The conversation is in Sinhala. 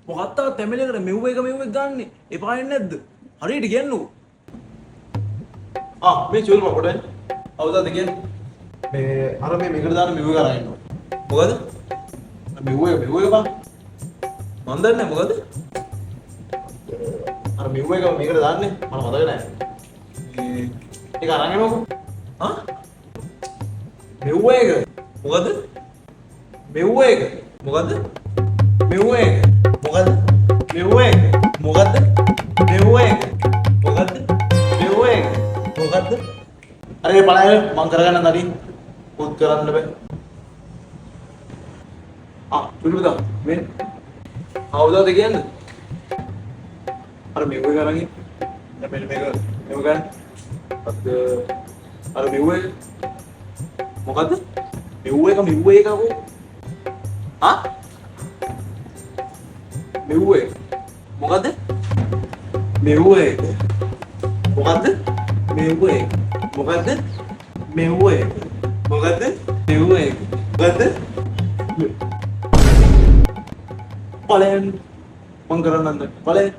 මොකක්ද තැමිලකට මෙව්ව එක ගන්න එපාන්නේ නැද්ද? හරියට කියන්නකෝ. මේ චුල් මොකටද? අවුදද කියන්නේ? මේ අර මේකට දාන මෙව්ව කරා ඉන්නවා. මොකද? මෙව්ව එක බං. මන් දන්නේ නැහැ මොකද? අර මෙව්ව එක මේකට දාන්නේ මම මතක නැහැ. ඒක අරන් එමුකෝ. මෙව්ව එක මොකද? මෙව්ව එක මොකද? මෙව්ව එක මොකද? මෙව්ව එක මොකද්ද? මෙව්ව එක මොකද්ද? මෙව්ව එක මොකද්ද? අර ඒ පළය මං කරගන්න නැති පුත් කරන්න බෑ. චුල්පදා මේ අවුදද කියන්නේ? අර මෙව්ව එක අරන් ඉන්න. දැන් මෙන්න මේක මෙව්ව ගන්න. අර මෙව්ව එක මොකද්ද? මෙව්ව එක කෝ. මෙව්ව එක මොකද්ද? මෙව්ව එක මොකද්ද? මෙව්ව එක මොකද්ද? මෙව්ව එක මොකද්ද? මෙව්ව එක මොකද්ද? පළයන් මං කරන්න නැද්ද? පළයන්